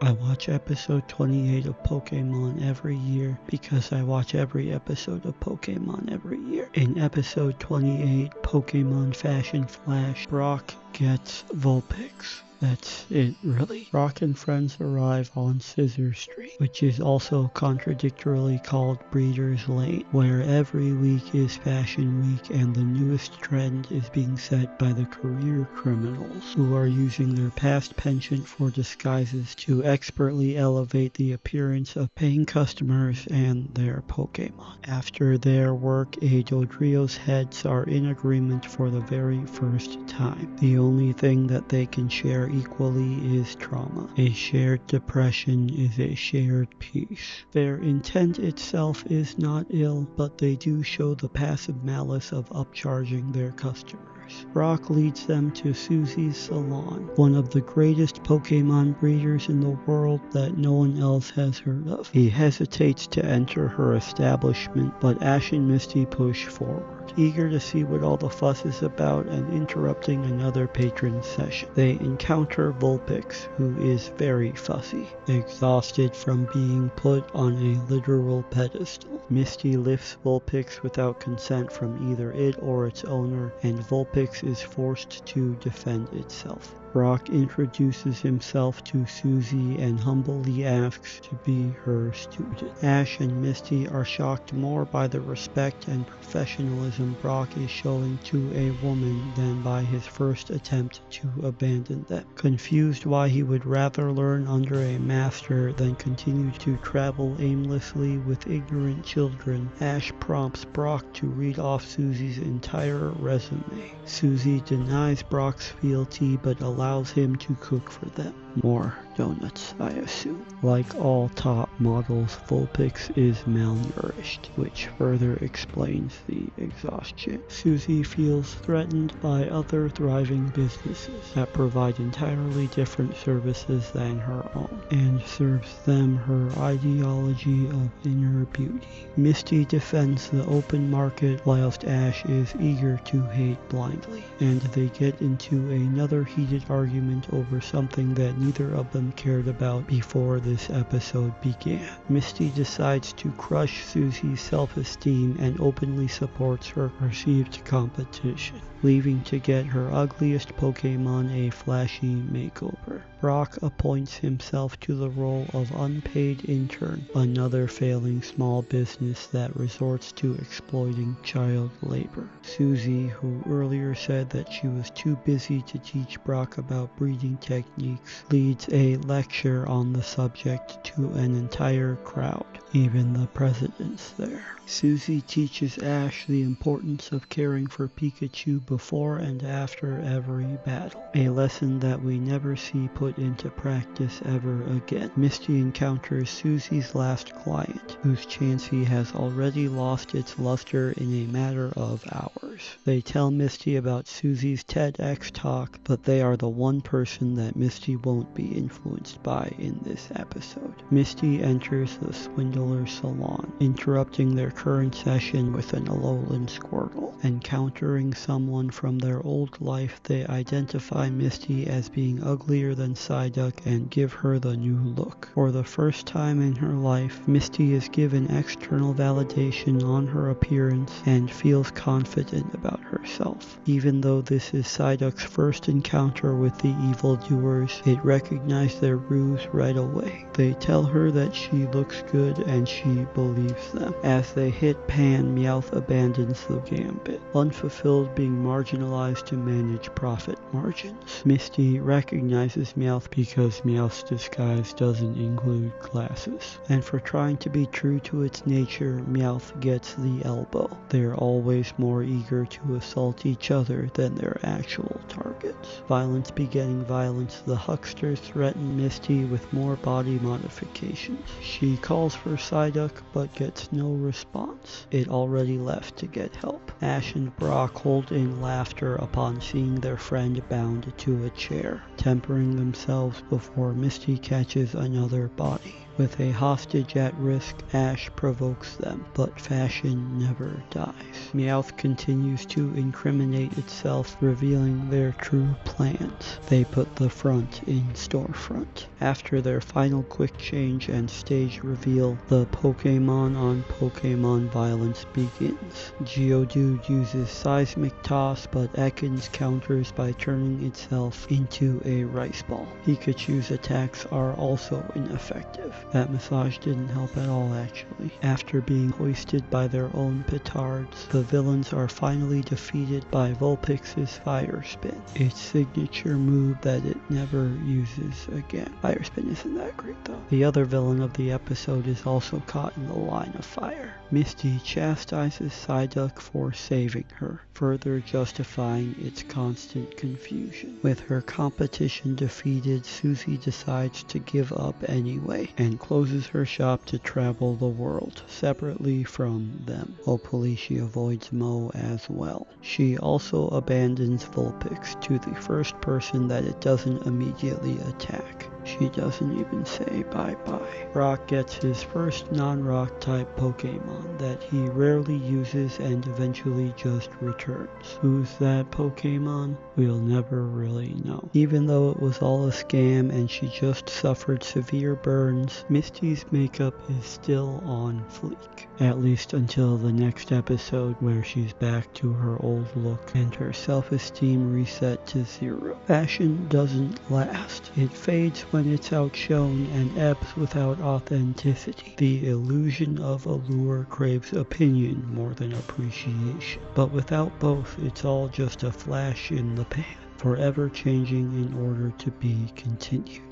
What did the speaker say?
I watch episode 28 of Pokémon every year because I watch every episode of Pokémon every year. In episode 28, Pokémon Fashion Flash, Brock gets Vulpix. That's it, really. Brock and friends arrive on Scissor Street, which is also contradictorily called Breeder's Lane, where every week is Fashion Week and the newest trend is being set by the career criminals, who are using their past penchant for disguises to expertly elevate the appearance of paying customers and their Pokémon. After their work, a Dodrio's heads are in agreement for the very first time. The only thing that they can share equally is trauma. A shared depression is a shared peace. Their intent itself is not ill, but they do show the passive malice of upcharging their customers. Brock leads them to Suzie's salon, one of the greatest Pokémon breeders in the world that no one else has heard of. He hesitates to enter her establishment, but Ash and Misty push forward, eager to see what all the fuss is about and interrupting another patron session. They encounter Vulpix, who is very fussy, exhausted from being put on a literal pedestal. Misty lifts Vulpix without consent from either it or its owner, and Vulpix is forced to defend itself. Brock introduces himself to Suzie and humbly asks to be her student. Ash and Misty are shocked more by the respect and professionalism Brock is showing to a woman than by his first attempt to abandon them. Confused why he would rather learn under a master than continue to travel aimlessly with ignorant children, Ash prompts Brock to read off Suzie's entire resume. Suzie denies Brock's fealty but allows him to cook for them. More donuts, I assume. Like all top models, Vulpix is malnourished, which further explains the exhaustion. Suzie feels threatened by other thriving businesses that provide entirely different services than her own, and serves them her ideology of inner beauty. Misty defends the open market whilst Ash is eager to hate blindly, and they get into another heated argument over something that neither of them cared about before this episode began. Misty decides to crush Suzie's self-esteem and openly supports her perceived competition, leaving to get her ugliest Pokémon a flashy makeover. Brock appoints himself to the role of unpaid intern, another failing small business that resorts to exploiting child labor. Suzie, who earlier said that she was too busy to teach Brock about breeding techniques, leads a lecture on the subject to an entire crowd, even the president's there. Suzie teaches Ash the importance of caring for Pikachu before and after every battle, a lesson that we never see put into practice ever again. Misty encounters Suzie's last client, whose Chansey has already lost its luster in a matter of hours. They tell Misty about Suzie's TEDx talk, but they are the one person that Misty won't be influenced by in this episode. Misty enters the swindler's salon, interrupting their current session with an Alolan Squirtle. Encountering someone from their old life, they identify Misty as being uglier than Psyduck and give her the new look. For the first time in her life, Misty is given external validation on her appearance and feels confident about herself. Even though this is Psyduck's first encounter with the evildoers, it recognized their ruse right away. They tell her that she looks good and she believes them. As they hit Pan, Meowth abandons the gambit, unfulfilled being marginalized to manage profit margins. Misty recognizes Meowth because Meowth's disguise doesn't include glasses, and for trying to be true to its nature, Meowth gets the elbow. They're always more eager to assault each other than their actual targets. Violence begetting violence, the hucksters threaten Misty with more body modifications. She calls for Psyduck but gets no response. It already left to get help. Ash and Brock hold in laughter upon seeing their friend bound to a chair, tempering themselves before Misty catches another body. With a hostage at risk, Ash provokes them, but fashion never dies. Meowth continues to incriminate itself, revealing their true plans. They put the front in storefront. After their final quick change and stage reveal, the Pokémon on Pokémon violence begins. Geodude uses Seismic Toss, but Ekans counters by turning itself into a rice ball. Pikachu's attacks are also ineffective. That massage didn't help at all, actually. After being hoisted by their own petards, the villains are finally defeated by Vulpix's Fire Spin, its signature move that it never uses again. Fire Spin isn't that great though. The other villain of the episode is also caught in the line of fire. Misty chastises Psyduck for saving her, further justifying its constant confusion. With her competition defeated, Suzie decides to give up anyway, and closes her shop to travel the world, separately from them. Hopefully she avoids Mo as well. She also abandons Vulpix to the first person that it doesn't immediately attack. She doesn't even say bye-bye. Brock gets his first non-rock type Pokémon that he rarely uses and eventually just returns. Who's that Pokémon? We'll never really know. Even though it was all a scam and she just suffered severe burns, Misty's makeup is still on fleek. At least until the next episode where she's back to her old look and her self-esteem reset to 0. Fashion doesn't last. It fades when it's outshone and ebbs without authenticity. The illusion of allure craves opinion more than appreciation. But without both, it's all just a flash in the pan, forever changing in order to be continued.